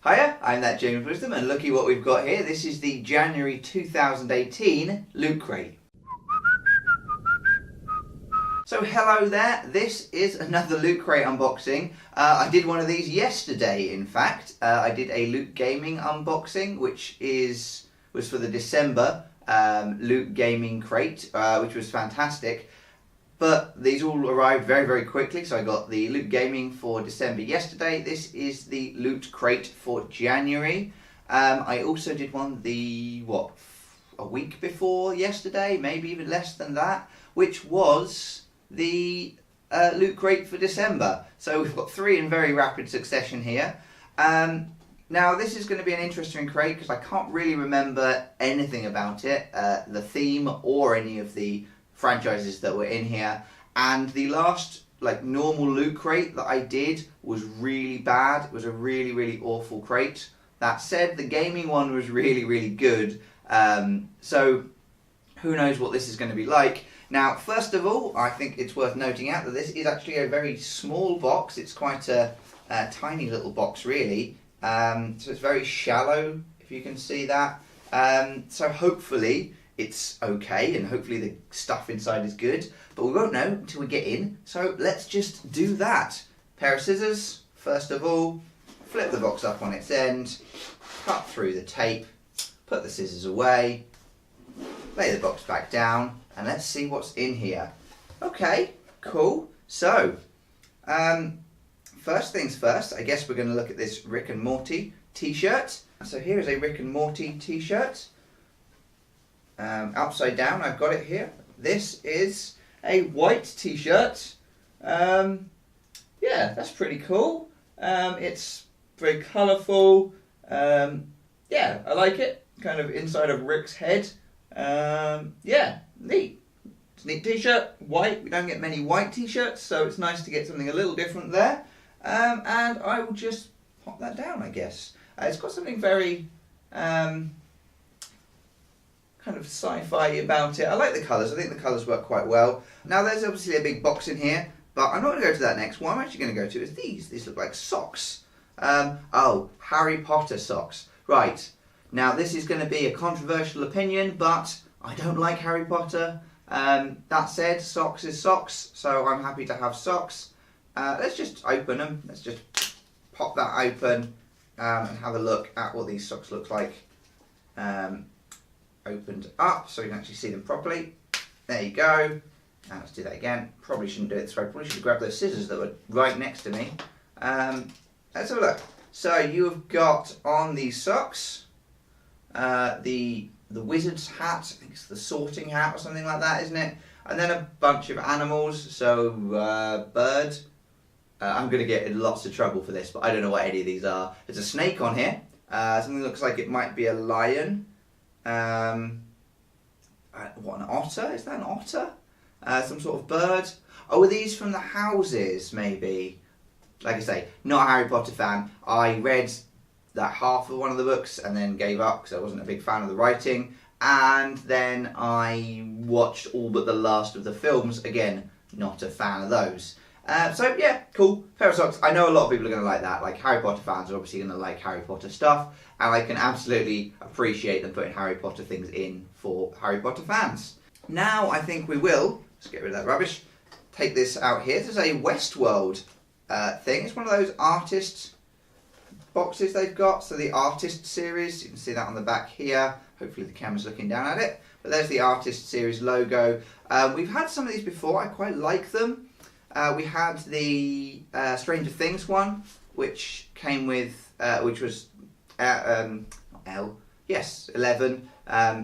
Hiya, I'm that Jayms Wisdom, and looky what we've got here. This is the January 2018 Loot Crate. So hello there, this is another Loot Crate unboxing. I did one of these yesterday, in fact. I did a Loot Gaming unboxing, which was for the December Loot Gaming Crate, which was fantastic. But these all arrived very, very quickly, so I got the Loot Gaming for December yesterday. This is the Loot Crate for January. I also did one a week before yesterday, maybe even less than that, which was the Loot Crate for December. So we've got three in very rapid succession here. Now this is going to be an interesting crate because I can't really remember anything about it, the theme or any of the franchises that were in here, and the last normal Loot Crate that I did was really bad. It was a really, really awful crate. That said, the gaming one was really, really good, so who knows what this is going to be like. Now, first of all, I think it's worth noting out that this is actually a very small box. It's quite a tiny little box, really, so it's very shallow, if you can see that. So hopefully it's okay, and hopefully the stuff inside is good, but we won't know until we get in, so let's just do that. Pair of scissors, first of all, flip the box up on its end, cut through the tape, put the scissors away, lay the box back down, and let's see what's in here. Okay, cool. So, first things first, I guess we're going to look at this Rick and Morty t-shirt. So here is a Rick and Morty t-shirt. Upside down, I've got it here. This is a white t-shirt. Yeah, that's pretty cool. It's very colourful. Yeah, I like it. Kind of inside of Rick's head. Yeah, neat. It's a neat t-shirt, white. We don't get many white t-shirts, so it's nice to get something a little different there. And I will just pop that down, I guess. It's got something very kind of sci-fi about it. I like the colours. I think the colours work quite well. Now there's obviously a big box in here, but I'm not going to go to that next. What I'm actually going to go to is these. These look like socks. Oh, Harry Potter socks. Right. Now this is going to be a controversial opinion, but I don't like Harry Potter. That said, socks is socks, so I'm happy to have socks. Let's just open them. Let's just pop that open and have a look at what these socks look like. Opened up so you can actually see them properly. There you go. Now let's do that again. Probably shouldn't do it this way. Probably should have grabbed those scissors that were right next to me. Let's have a look. So you've got on these socks the wizard's hat. I think it's the sorting hat or something like that, isn't it? And then a bunch of animals. So bird. I'm going to get in lots of trouble for this, but I don't know what any of these are. There's a snake on here. Something that looks like it might be a lion. What, an otter? Is that an otter? Some sort of bird? Oh, are these from the houses, maybe? Like I say, not a Harry Potter fan. I read that half of one of the books and then gave up because I wasn't a big fan of the writing. And then I watched all but the last of the films. Again, not a fan of those. So yeah, cool. Pair of socks. I know a lot of people are going to like that. Like Harry Potter fans are obviously going to like Harry Potter stuff, and I can absolutely appreciate them putting Harry Potter things in for Harry Potter fans. Now I think we will, let's get rid of that rubbish, take this out here. This is a WESTWORLD thing. It's one of those artist boxes they've got. So the artist series, you can see that on the back here. Hopefully the camera's looking down at it. But there's the artist series logo. We've had some of these before. I quite like them. We had the Stranger Things one, which came with, which was 11,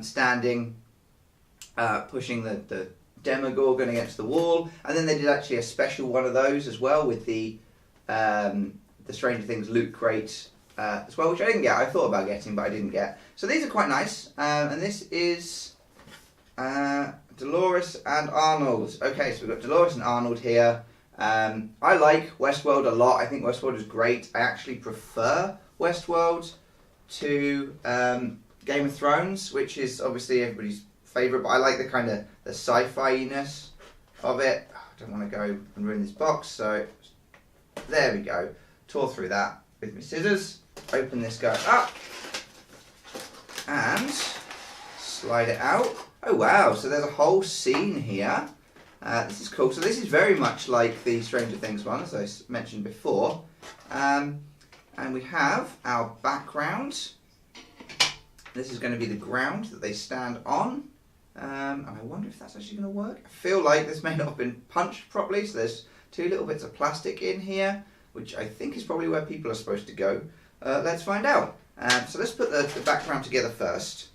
standing, pushing the Demogorgon against the wall, and then they did actually a special one of those as well with the Stranger Things Loot Crate as well, which I didn't get. I thought about getting, but I didn't get. So these are quite nice, and this is Dolores and Arnold. Okay, so we've got Dolores and Arnold here. I like WESTWORLD a lot. I think WESTWORLD is great. I actually prefer WESTWORLD to Game of Thrones, which is obviously everybody's favourite, but I like the kind of the sci-fi-ness of it. I don't want to go and ruin this box, so there we go. Tore through that with my scissors. open this guy up and slide it out. Oh wow, so there's a whole scene here. This is cool. So this is very much like the Stranger Things one, as I mentioned before. And we have our background. This is going to be the ground that they stand on. And I wonder if that's actually going to work. I feel like this may not have been punched properly, so there's 2 little bits of plastic in here, which I think is probably where people are supposed to go. Let's find out. So let's put the background together first,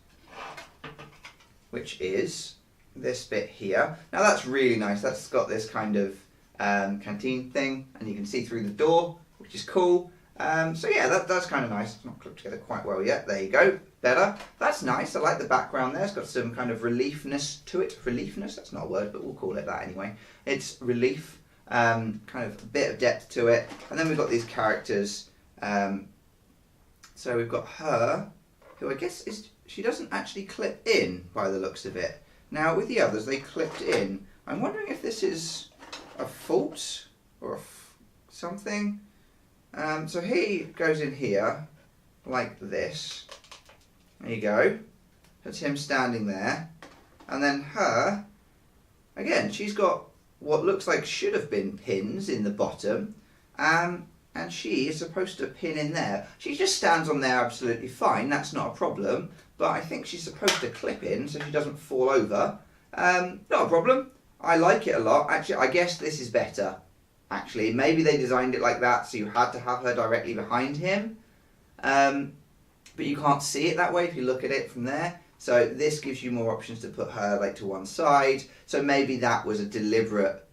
which is this bit here. Now that's really nice. That's got this kind of canteen thing, and you can see through the door, which is cool. So yeah, that's kind of nice. It's not clipped together quite well yet. There you go. Better. That's nice. I like the background there. It's got some kind of reliefness to it. Reliefness? That's not a word, but we'll call it that anyway. It's relief. Kind of a bit of depth to it. And then we've got these characters. So we've got her, who I guess she doesn't actually clip in by the looks of it. Now with the others, they clipped in. I'm wondering if this is a fault or something. So he goes in here like this. There you go. That's him standing there. And then her, again, she's got what looks like should have been pins in the bottom. And she is supposed to pin in there. She just stands on there absolutely fine. That's not a problem. But I think she's supposed to clip in so she doesn't fall over. Not a problem. I like it a lot. Actually, I guess this is better. Actually, maybe they designed it like that so you had to have her directly behind him. But you can't see it that way if you look at it from there. So this gives you more options to put her like to one side. So maybe that was a deliberate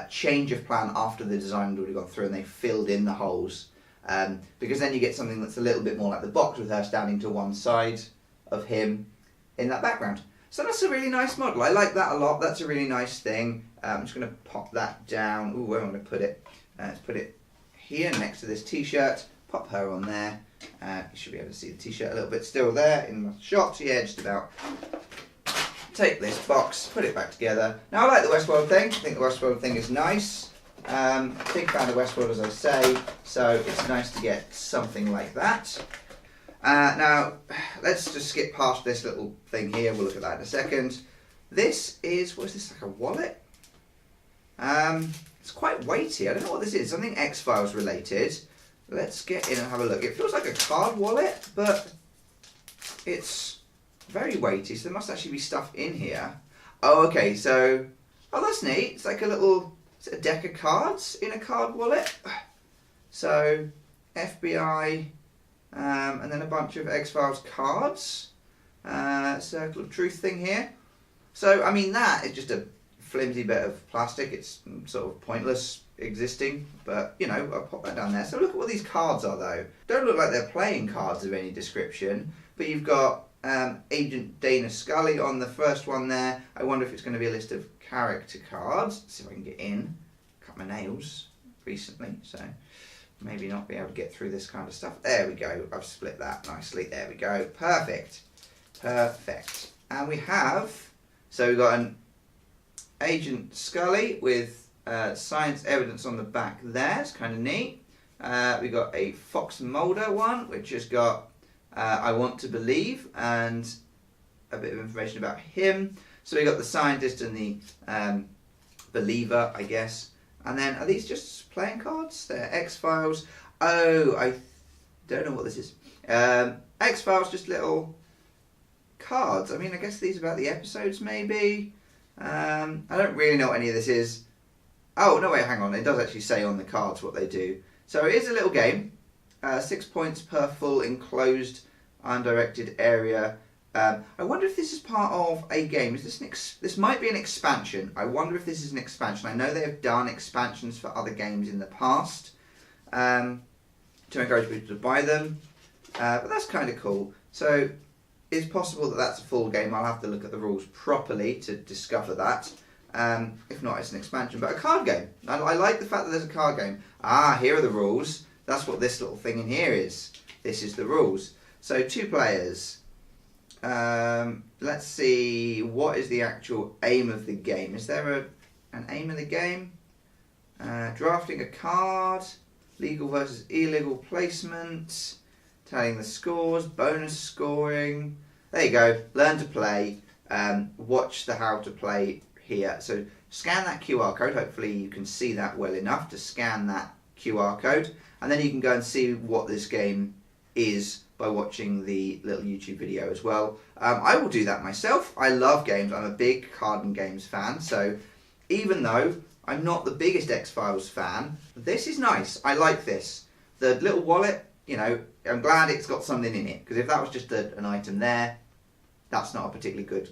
change of plan after the design had already gone through and they filled in the holes. Because then you get something that's a little bit more like the box with her standing to one side of him in that background. So that's a really nice model. I like that a lot. That's a really nice thing. I'm just going to pop that down. Ooh, where am I going to put it? Let's put it here next to this t-shirt. Pop her on there. You should be able to see the t-shirt a little bit still there in the shot. Yeah, just about. Take this box, put it back together. Now I like the Westworld thing. I think the Westworld thing is nice. Big fan of Westworld, as I say. So it's nice to get something like that. Now, let's just skip past this little thing here. We'll look at that in a second. This is, what is this, like a wallet? It's quite weighty. I don't know what this is. Something X-Files related. Let's get in and have a look. It feels like a card wallet, but it's very weighty. So there must actually be stuff in here. Oh, okay. So, oh, that's neat. It's like a little, is it a deck of cards in a card wallet? So, FBI... and then a bunch of X-Files cards. Circle of Truth thing here. So, I mean, that is just a flimsy bit of plastic. It's sort of pointless existing, but, you know, I'll pop that down there. So look at what these cards are, though. Don't look like they're playing cards of any description, but you've got Agent Dana Scully on the first one there. I wonder if it's going to be a list of character cards. Let's see if I can get in. Cut my nails recently, so... maybe not be able to get through this kind of stuff. There we go. I've split that nicely. There we go. Perfect. Perfect. And we have, so we've got an Agent Scully with science evidence on the back there. It's kind of neat. We've got a Fox Mulder one, which has got I Want to Believe and a bit of information about him. So we've got the scientist and the believer, I guess. And then, are these just playing cards? They're X-Files. Oh, I don't know what this is. X-Files, just little cards. I mean, I guess these are about the episodes, maybe. I don't really know what any of this is. Oh, no, wait, hang on. It does actually say on the cards what they do. So it is a little game. 6 points per full enclosed, undirected area. I wonder if this is part of a game. Is this this might be an expansion. I wonder if this is an expansion. I know they have done expansions for other games in the past to encourage people to buy them. But that's kind of cool. So it's possible that that's a full game. I'll have to look at the rules properly to discover that. If not, it's an expansion. But a card game. I like the fact that there's a card game. Ah, here are the rules. That's what this little thing in here is. This is the rules. So 2 players. Let's see, what is the actual aim of the game? Is there an aim of the game? Drafting a card, legal versus illegal placement, telling the scores, bonus scoring. There you go, learn to play, watch the how to play here. So scan that QR code, hopefully you can see that well enough to scan that QR code, and then you can go and see what this game is by watching the little YouTube video as well. I will do that myself. I love games. I'm a big card and games fan, so even though I'm not the biggest X-Files fan, this is nice. I like this. The little wallet, you know, I'm glad it's got something in it, because if that was just an item there, that's not a particularly good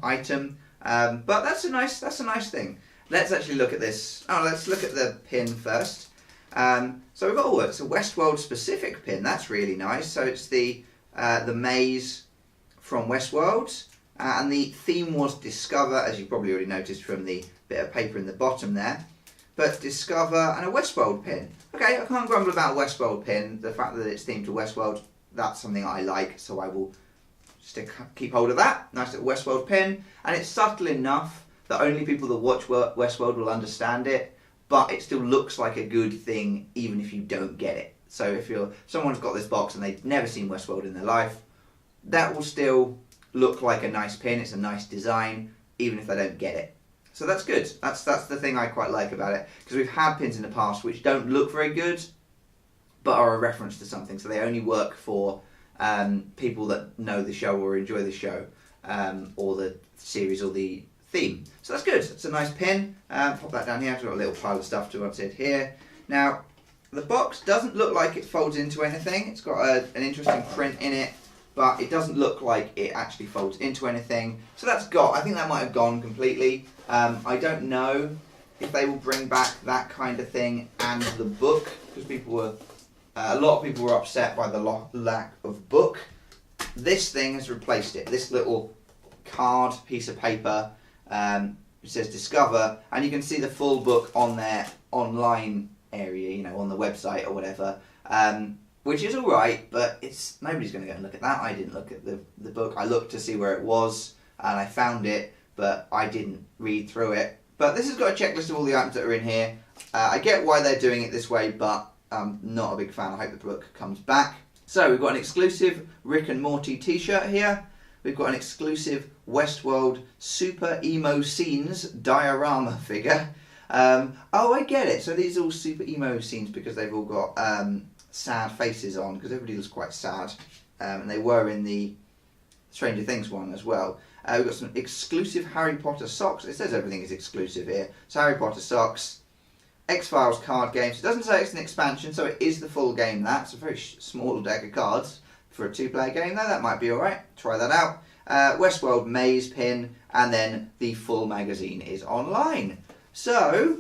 item. But that's a nice thing. Let's actually look at this. Oh, let's look at the pin first. So we've got, it's a Westworld specific pin. That's really nice. So it's the maze from Westworld, and the theme was Discover, as you probably already noticed from the bit of paper in the bottom there. But Discover and a Westworld pin. Okay, I can't grumble about a Westworld pin. The fact that it's themed to Westworld, that's something I like, so I will keep hold of that. Nice little Westworld pin, and it's subtle enough that only people that watch Westworld will understand it, but it still looks like a good thing even if you don't get it. So if someone's got this box and they've never seen Westworld in their life, that will still look like a nice pin. It's a nice design even if they don't get it. So that's good. That's the thing I quite like about it, because we've had pins in the past which don't look very good but are a reference to something, so they only work for people that know the show or enjoy the show, or the series or the theme. So that's good. It's a nice pin. Pop that down here. I've got a little pile of stuff to it here. Now, the box doesn't look like it folds into anything. It's got an interesting print in it, but it doesn't look like it actually folds into anything. So I think that might have gone completely. I don't know if they will bring back that kind of thing and the book, because a lot of people were upset by the lack of book. This thing has replaced it. This little card piece of paper, it says Discover, and you can see the full book on their online area, you know, on the website or whatever, which is alright, but nobody's going to go and look at that. I didn't look at the book. I looked to see where it was, and I found it, but I didn't read through it. But this has got a checklist of all the items that are in here. I get why they're doing it this way, but I'm not a big fan. I hope the book comes back. So we've got an exclusive Rick and Morty t-shirt here. We've got an exclusive Westworld Super Emo Scenes diorama figure. Oh, I get it. So these are all Super Emo Scenes because they've all got sad faces on, because everybody looks quite sad. And they were in the Stranger Things one as well. We've got some exclusive Harry Potter socks. It says everything is exclusive here. So Harry Potter socks. X-Files card games. It doesn't say it's an expansion, so it is the full game. That's a very small deck of cards for a two-player game, though. That might be alright. Try that out. Westworld Maze pin, and then the full magazine is online. So,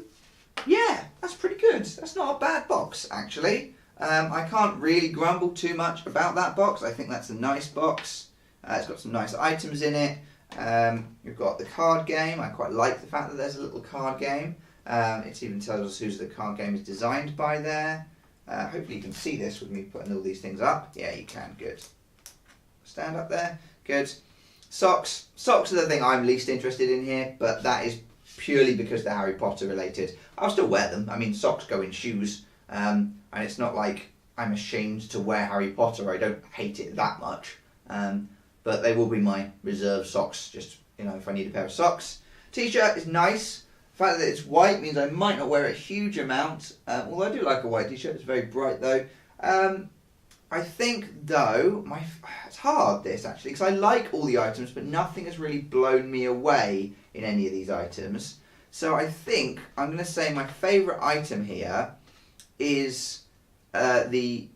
yeah, that's pretty good. That's not a bad box, actually. I can't really grumble too much about that box. I think that's a nice box. It's got some nice items in it. You've got the card game. I quite like the fact that there's a little card game. It even tells us who the card game is designed by there. Hopefully you can see this with me putting all these things up. Yeah, you can. Good. Stand up there. Good. Socks. Socks are the thing I'm least interested in here, but that is purely because they're Harry Potter related. I'll still wear them. I mean, socks go in shoes, and it's not like I'm ashamed to wear Harry Potter. I don't hate it that much. But they will be my reserve socks, just, you know, if I need a pair of socks. T-shirt is nice. The fact that it's white means I might not wear a huge amount, although I do like a white t-shirt. It's very bright though. I think though, it's hard this actually, because I like all the items, but nothing has really blown me away in any of these items. So I think I'm going to say my favourite item here is the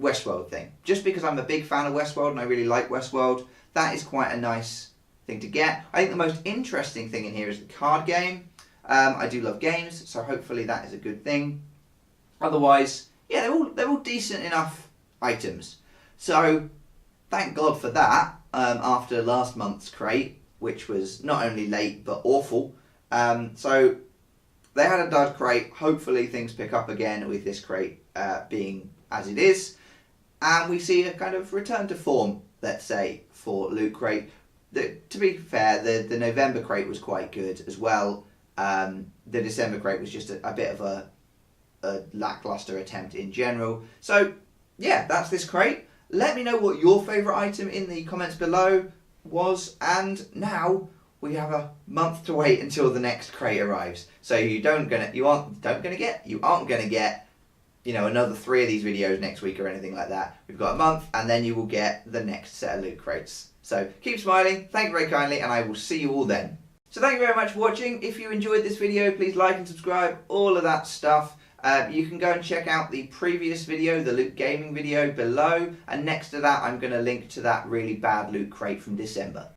Westworld thing. Just because I'm a big fan of Westworld and I really like Westworld, that is quite a nice thing to get. I think the most interesting thing in here is the card game. I do love games, so hopefully that is a good thing. Otherwise, yeah, they're all decent enough items. So thank God for that. After last month's crate, which was not only late but awful. So they had a dud crate. Hopefully things pick up again with this crate being as it is, and we see a kind of return to form, let's say, for Lootcrate. To be fair, the November crate was quite good as well. The December crate was just a bit of a lackluster attempt in general. So yeah, that's this crate. Let me know what your favourite item in the comments below was, and now we have a month to wait until the next crate arrives. So you aren't gonna get, you know, another 3 of these videos next week or anything like that. We've got a month, and then you will get the next set of loot crates. So keep smiling, thank you very kindly, and I will see you all then. So thank you very much for watching. If you enjoyed this video, please like and subscribe, all of that stuff. You can go and check out the previous video, the loot gaming video below, and next to that I'm going to link to that really bad loot crate from December.